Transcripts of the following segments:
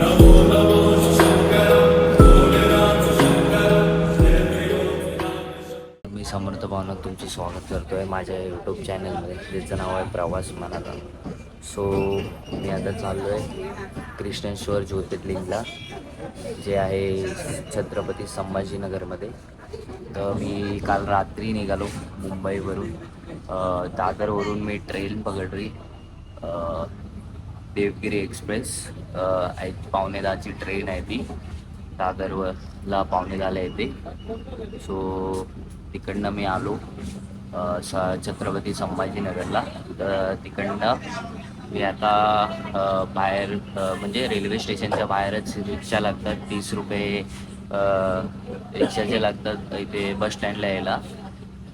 मी समर्थ भावना तुमचं स्वागत करतो आहे माझ्या यूट्यूब चॅनलमध्ये, ज्याचं नाव आहे प्रवास मनाला. सो मी आता चाललो आहे कृष्णेश्वर ज्योतिर्लिंगला, जे आहे छत्रपती संभाजीनगरमध्ये. तर मी काल रात्री निघालो मुंबईवरून. दादरवरून मी ट्रेन पकडली, देवगिरी एक्सप्रेस. 9:15ची ट्रेन आहे ती. दादरला 9:15ला येते. सो तिकडनं मी आलो छत्रपती संभाजीनगरला. तर तिकडनं मी आता बाहेर म्हणजे रेल्वे स्टेशनच्या बाहेरच रिक्षा लागतात 30 रुपये रिक्षाचे लागतात इथे बस स्टँडला यायला.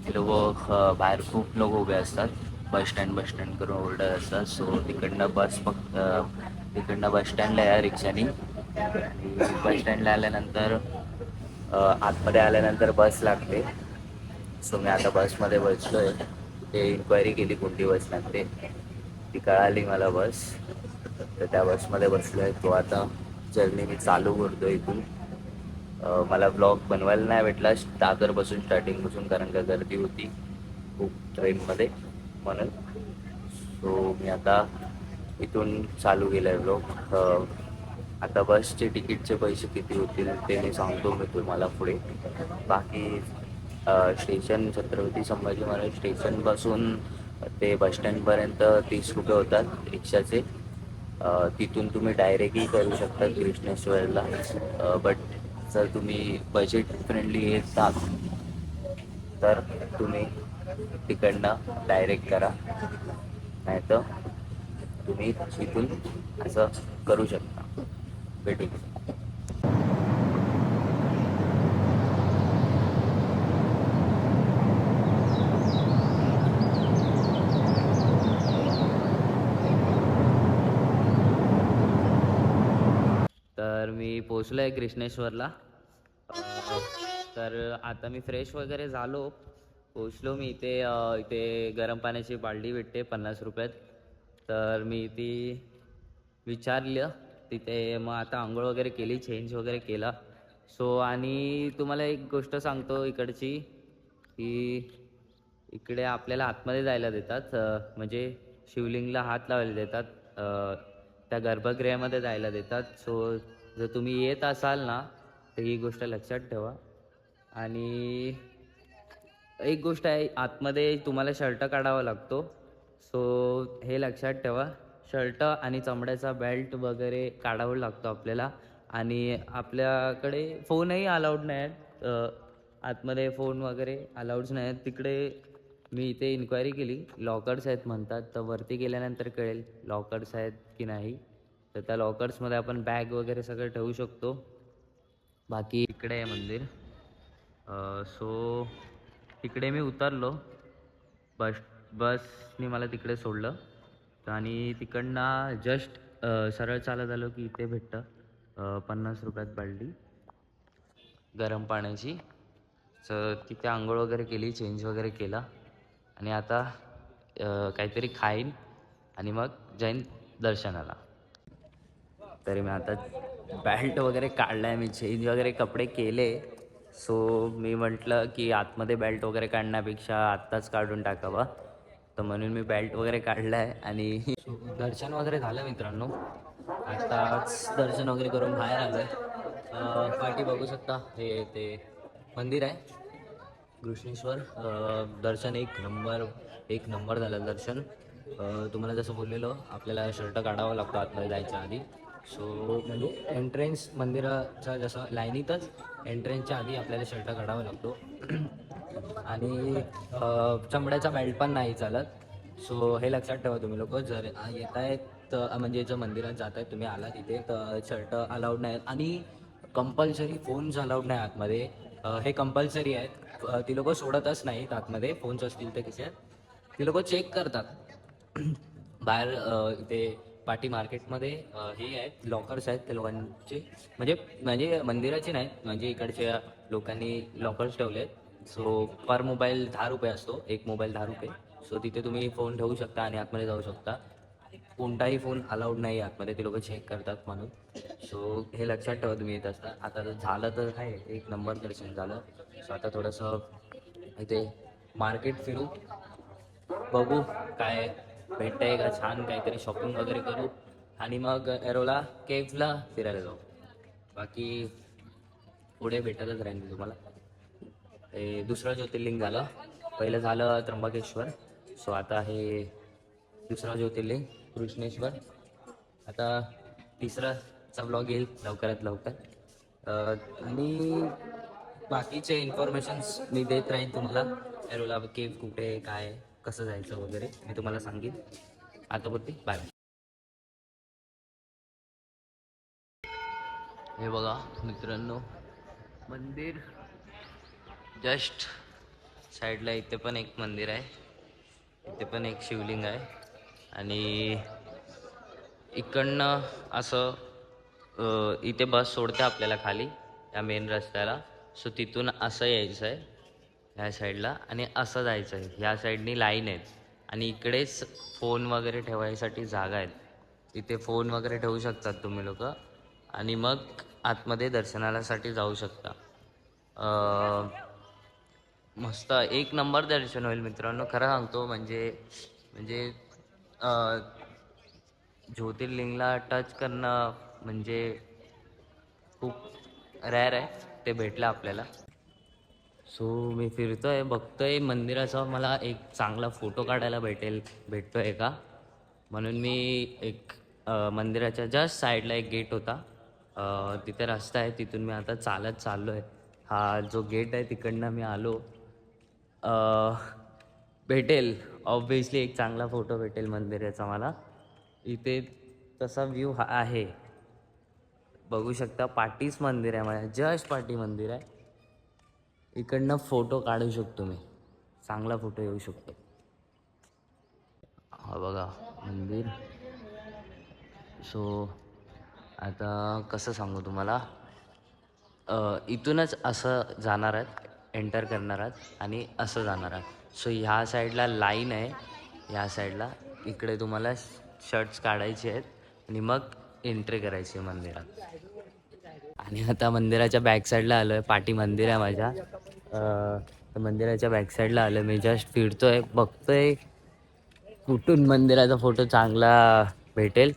ते लोक बाहेर खूप लोक उभे असतात, बस स्टँड करून ओरडत असतात. सो तिकडनं बस स्टँडला या रिक्षानी. बस स्टँडला आल्यानंतर आतमध्ये आल्यानंतर बस लागते. सो मी आता बसमध्ये बसलो आहे. ते इन्क्वायरी केली कोणती बस लागते, ती कळाली मला बस. तर त्या बसमध्ये बसलो आहे. तो आता जर्नी मी चालू करतो इथून. मला ब्लॉग बनवायला नाही भेटला दादरपासून स्टार्टिंगपासून, कारण का गर्दी होती खूप ट्रेनमध्ये म्हणून. सो मी आता इथून चालू केलं आहे ब्लॉग. आता बसचे तिकीटचे पैसे किती होतील ते मी सांगतो मी तुम्हाला पुढे. बाकी स्टेशन छत्रपती संभाजी महाराज स्टेशनपासून ते बसस्टँडपर्यंत 30 रुपये होतात रिक्षाचे. तिथून तुम्ही डायरेक्टही करू शकता कृष्णेश्वरला. बट जर तुम्ही बजेट फ्रेंडली येतात तर तुम्ही तिकडनं डायरेक्ट करा, नाहीतर तुम्ही तिथून असं करू शकता. भेटू. तर मी पोचलो आहे कृष्णेश्वरला. तर आता मी फ्रेश वगैरे झालो, पोचलो मी इथे. इथे गरम पाण्याची बाल्टी भेटते 50 रुपयात. तर मी ती विचारलं तिथे. मग आता आंघोळ वगैरे केली, चेंज वगैरे केला. सो आणि तुम्हाला एक गोष्ट सांगतो इकडची, की इकडे आपल्याला आतमध्ये जायला देतात, म्हणजे शिवलिंगला हात लावायला देतात, त्या गर्भगृहामध्ये जायला देतात. सो जर तुम्ही येत असाल ना तर ही गोष्ट लक्षात ठेवा. आणि एक गोष्ट आहे, आतमध्ये तुम्हाला शर्ट काढावा लागतो. सो हे लक्षात ठेवा, शर्ट आणि चमड्याचा बेल्ट वगैरे काढावं लागतो आपल्याला. आणि आपल्याकडे फोनही अलाउड नाही आहेत, आतमध्ये फोन वगैरे अलाउड्स नाही आहेत तिकडे. मी इथे इन्क्वायरी केली, लॉकर्स आहेत म्हणतात. तर वरती गेल्यानंतर कळेल लॉकर्स आहेत की नाही. तर त्या लॉकर्समध्ये आपण बॅग वगैरे सगळं ठेवू शकतो. बाकी इकडे आहे मंदिर. सो तिकडे मी उतरलो, बसनी मला तिकडे सोडलं. आणि तिकडनं जस्ट सरळ चालत आलो की इथे भेटतं 50 रुपयात बाल्टी गरम पाण्याची. तर तिथे आंघोळ वगैरे केली, चेंज वगैरे केला. आणि आता काहीतरी खाईन आणि मग जाईन दर्शनाला. तरी मी आता बॅल्ट वगैरे काढला आहे, मी चेंज वगैरे कपडे केले. सो मी म्हटलं की आतमध्ये बेल्ट वगैरे काढण्यापेक्षा आत्ताच काढून टाकावा. तर म्हणून मी बेल्ट वगैरे काढला आहे. आणि दर्शन वगैरे झालं मित्रांनो. आत्ताच दर्शन वगैरे करून बाहेर आलो आहे. पाठी बघू शकता, हे ते मंदिर आहे कृष्णेश्वर. दर्शन एक नंबर झालं दर्शन. तुम्हाला जसं बोललेलो, आपल्याला शर्ट काढावा लागतो आतमध्ये जायच्या आधी. सो म्हणजे एंट्रन्स मंदिराच्या जसं लाईनीतच एंट्रन्सच्या आधी आपल्याला शर्ट काढावा लागतो. आणि चमड्याचा बेल्ट पण नाही चालत. सो हे लक्षात ठेवा तुम्ही लोक, जर येत आहेत म्हणजे जर मंदिरात जात आहेत तुम्ही आला तिथे, तर शर्ट अलाउड नाही. आणि कंपल्सरी फोन्स अलाउड नाही आतमध्ये. हे कंपल्सरी आहेत. ती लोक सोडतच नाहीत आतमध्ये, फोन्स असतील तर किसे ती लोक चेक करतात. बाहेर इथे पाटी मार्केटमध्ये हे आहेत, लॉकर्स आहेत त्या लोकांचे, म्हणजे मंदिराचे नाहीत, म्हणजे इकडच्या लोकांनी लॉकर्स ठेवले आहेत. सो पर मोबाईल 10 रुपये असतो, एक मोबाईल 10 रुपये. सो तिथे तुम्ही फोन ठेवू शकता आणि आतमध्ये जाऊ शकता. कोणताही फोन अलाउड नाही आतमध्ये, ते लोक चेक करतात म्हणून. सो हे लक्षात ठेवा तुम्ही येत असता. आता जर झालं तर आहे एक नंबर दर्शन झालं. सो आता थोडंसं इथे मार्केट फिरू, बघू काय भेटतंय का, छान काहीतरी शॉपिंग वगैरे करू आणि मग एरोला केव्हला फिरायला जाऊ. बाकी पुढे भेटतच राहील मी तुम्हाला. हे दुसरं ज्योतिर्लिंग झालं, पहिलं झालं त्र्यंबकेश्वर. सो आता हे दुसरं ज्योतिर्लिंग कृष्णेश्वर. आता तिसराचा ब्लॉग येईल लवकरात लवकर. आणि बाकीचे इन्फॉर्मेशन्स मी देत राहीन तुम्हाला. एरोला केव्ह कुठे काय कसं जायचं वगैरे मी तुम्हाला सांगेन. आता बोलते बाय. हे बघा मित्रांनो, मंदिर जस्ट साईडला इथे पण एक मंदिर आहे, इथे पण एक शिवलिंग आहे. आणि इकडनं असं इथे बस सोडते आपल्याला खाली या मेन रस्त्याला. सो तिथून असं यायचं आहे ह्या साईडला आणि असं जायचं आहे. ह्या साईडनी लाईन आहेत आणि इकडेच फोन वगैरे ठेवायसाठी जागा आहेत. इथे फोन वगैरे ठेवू शकतात तुम्ही लोक आणि मग आतमध्ये दर्शनासाठी जाऊ शकता. मस्त एक नंबर दर्शन होईल मित्रांनो, खरं सांगतो. म्हणजे म्हणजे ज्योतिर्लिंगला टच करणं म्हणजे खूप रेअर आहे, ते भेटलं आपल्याला. सो मी फिरतोय बघतोय मंदिराचा, मला एक चांगला फोटो काढायला भेटतोय का म्हणून मी एक मंदिराच्या जस्ट साईडला एक गेट होता, तिथे रस्ता आहे, तिथून मी आता चालत चाललो आहे. हा जो गेट आहे तिकडनं मी आलो. भेटेल ऑब्विसली एक चांगला फोटो भेटेल मंदिराचा मला. इथे तसा व्ह्यू हा आहे, बघू शकता. पाठीच मंदिर आहे, माझ्या जस्ट पाठी मंदिर आहे. इकडनं फोटो काढू शकतो मी, चांगला फोटो येऊ शकतो. हा बघा मंदिर. सो आता कसं सांगू तुम्हाला, इथूनच असं जाणार आहेत, एंटर करणार आहात आणि असं जाणार आहात. सो ह्या साईडला लाईन आहे, ह्या साईडला इकडे तुम्हाला शर्ट्स काढायचे आहेत आणि मग एंट्री करायची आहे मंदिरात. आणि आता मंदिराच्या बॅक साईडला आलो आहे, पाठी मंदिर आहे माझ्या. मंदिराच्या बॅक साईडला आलो आहे मी, जस्ट फिरतोय बघतोय कुठून मंदिराचा फोटो चांगला भेटेल.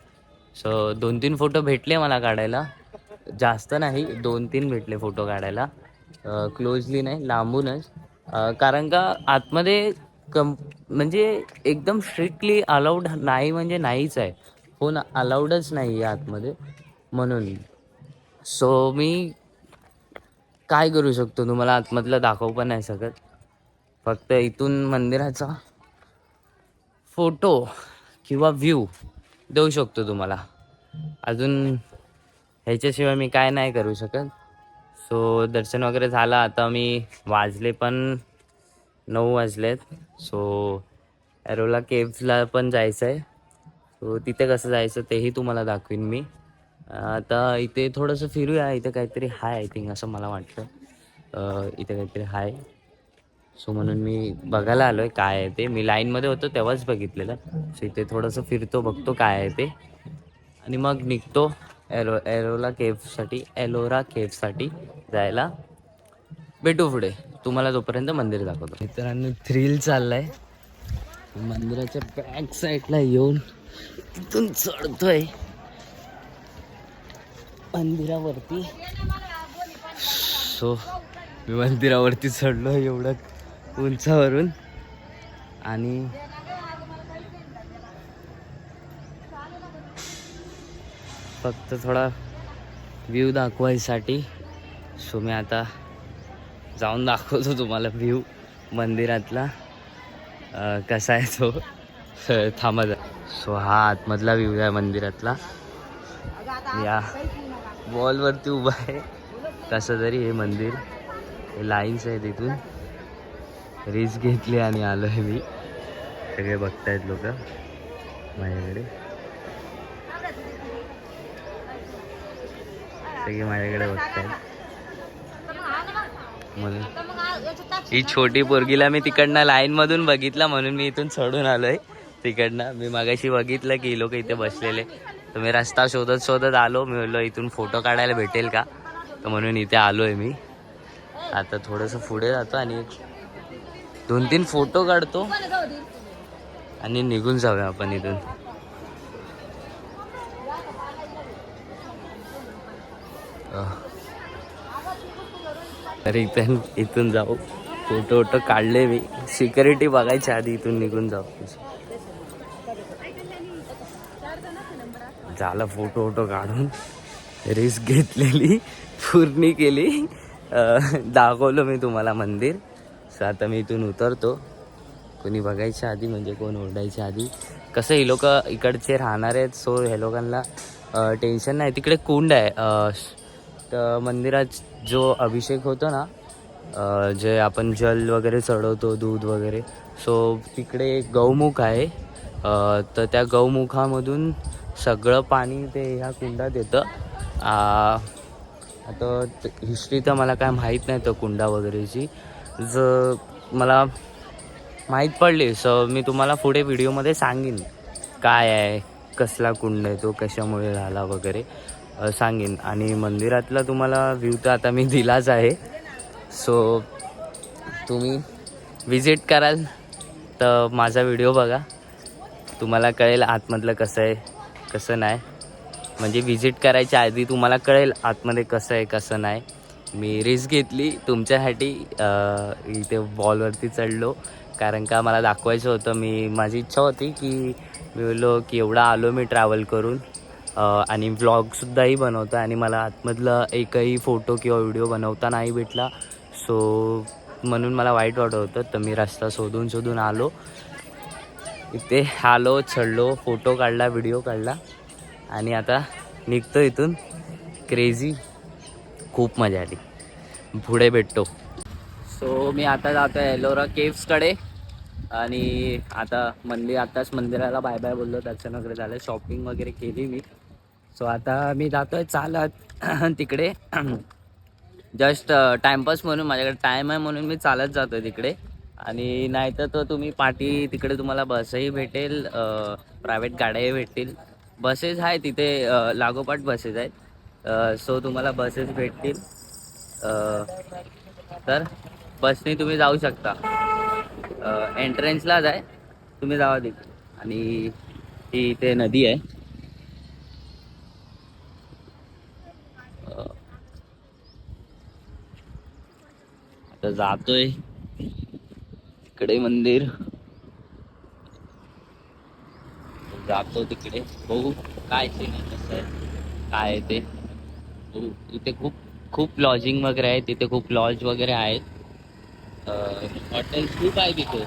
सो 2-3 फोटो भेटले मला काढायला, जास्त नाही, 2-3 भेटले फोटो काढायला. क्लोजली नाही, लांबूनच. कारण का आतमध्ये म्हणजे एकदम स्ट्रिक्टली अलाउड नाही, म्हणजे नाहीच आहे, फोन अलाउडच नाही आहे आतमध्ये म्हणून. सो मी काय करू शकतो, तुम्हाला आतमधलं दाखवू पण नाही शकत. फक्त इथून मंदिराचा फोटो किंवा व्ह्यू देऊ शकतो तुम्हाला, अजून ह्याच्याशिवाय मी काय नाही करू शकत. सो दर्शन वगैरे झालं. आता मी वाजले पण 9 वाजलेत. सो एरोला केव्हला पण जायचं आहे. सो तिथे कसं जायचं तेही तुम्हाला दाखवीन मी. आता इथे थोडंसं फिरूया, इथे काहीतरी हाय आय थिंक, असं मला वाटतं. इथे काहीतरी हाय. सो म्हणून मी बघायला आलो आहे काय आहे ते. मी लाईनमध्ये होतो तेव्हाच बघितलेलं. सो इथे थोडंसं फिरतो, बघतो काय आहे ते आणि मग निघतो एलोरा केव्हसाठी जायला. भेटू पुढे, तुम्हाला जोपर्यंत मंदिर दाखवतो. मित्रांनो थ्रिल चाललाय, मंदिराच्या बॅक साईडला येऊन तिथून चढतोय मंदिरावरती. सो मी मंदिरावरती चढलो एवढं उंचावरून आणि फक्त थोडा व्ह्यू दाखवायसाठी. सो मी आता जाऊन दाखवतो तुम्हाला व्ह्यू मंदिरातला कसा आहे तो. थांबा. सो हा आतमधला व्ह्यू आहे मंदिरातला. या वॉलवरती उभा आहे कसं तरी हे मंदिर. हे लाईन्स आहे, तिथून रिस्क घेतली आणि आलो आहे मी. सगळे बघतायत लोक माझ्याकडे, सगळे माझ्याकडे बघतायत. म्हणून ही छोटी पोरगीला मी तिकडनं लाईनमधून बघितला म्हणून मी इथून चढून आलो आहे. तिकडनं मी मगाशी बघितलं की लोक इथे बसलेले, तर मी रस्ता शोधत शोधत आलो. मी बोललो इथून फोटो काढायला भेटेल का, तर म्हणून इथे आलोय मी. आता थोडंसं पुढे जातो आणि 2-3 फोटो काढतो आणि निघून जाऊया आपण इथून. तर इथून जाऊ. फोटो काढले मी. सिक्युरिटी बघायच्या आधी इथून निघून जाऊ. झालं फोटो काढून रिस्क घेतलेली पूर्ण केली. दाखवलं मी तुम्हाला मंदिर. सो आता मी इथून उतरतो. कोणी बघायच्या आधी, म्हणजे कोण ओरडायच्या आधी. कसं ही लोक इकडचे राहणार आहेत, सो ह्या लोकांना टेन्शन नाही. तिकडे कुंड आहे. तर मंदिरात जो अभिषेक होतो ना, जे आपण जल वगैरे चढवतो, दूध वगैरे, सो तिकडे एक गौमुख आहे. तर त्या गौमुखामधून सगळं पाणी ते ह्या कुंडात येतं. आता हिस्ट्री तर मला काय माहीत नाही तर कुंडा वगैरेची. जर मला माहीत पडली सो मी तुम्हाला पुढे व्हिडिओमध्ये सांगेन काय आहे, कसला कुंड आहे तो, कशामुळे झाला वगैरे सांगेन. आणि मंदिरातला तुम्हाला व्ह्यू तर आता मी दिलाच आहे. सो तुम्ही विजिट कराल तर माझा व्हिडिओ बघा, तुम्हाला कळेल आतमधलं कसं आहे कसं नाही. म्हणजे विजिट करायच्या आधी तुम्हाला कळेल आतमध्ये कसं आहे कसं नाही. मी रिस्क घेतली तुमच्यासाठी. इथे वॉलवरती चढलो कारण का मला दाखवायचं होतं. माझी इच्छा होती की मी बोललो की एवढा आलो मी ट्रॅव्हल करून आणि व्लॉगसुद्धाही बनवतो आणि मला आतमधलं एकही फोटो किंवा व्हिडिओ बनवता नाही भेटला. सो म्हणून मला वाईट वाटत होतं. तर मी रस्ता शोधून आलो. इथे आलो, चढलो, फोटो काढला, व्हिडिओ काढला आणि आता निघतो इथून. क्रेझी, खूप मजा आली. पुढे भेटतो. सो मी आता जातो आहे एलोरा केव्सकडे. आणि आता आताच मंदिराला बाय बाय बोललो, दर्शन वगैरे झालं, शॉपिंग वगैरे केली मी. सो आता मी जातो आहे चालत तिकडे. जस्ट टाईमपास म्हणून, माझ्याकडे टाईम आहे म्हणून मी चालत जातो आहे तिकडे. आणि नाहीतर तो तुम्ही पाठी तिकडे तुम्हाला बसही भेटेल, प्रायव्हेट गाड्याही भेटतील. बसेस आहेत तिथे, लागोपाठ बसेस आहेत. सो तुम्हाला बसेस भेटतील. तर बसने तुम्ही जाऊ शकता. एंट्रन्सलाच आहे, तुम्ही जावा तिथे. आणि ती इथे नदी आहे. आता जातोय तिकडे मंदिर, जातो तिकडे, बघू काय सीन आहे, कसं आहे, काय आहे ते बघू. इथे खूप खूप लॉजिंग वगैरे आहे, तिथे खूप लॉज वगैरे आहेत. हॉटेल खूप आहे तिथे.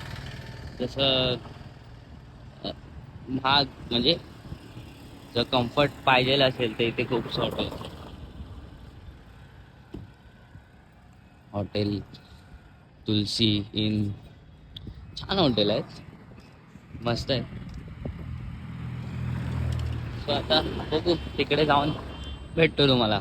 जसं महाग, म्हणजे जर कम्फर्ट पाहिजे असेल तर इथे खूप हॉटेल. हॉटेल तुलसी इन, छान हॉटेल आहेत, मस्त आहे. सो आता बघू, तिकडे जाऊन भेटतो तुम्हाला.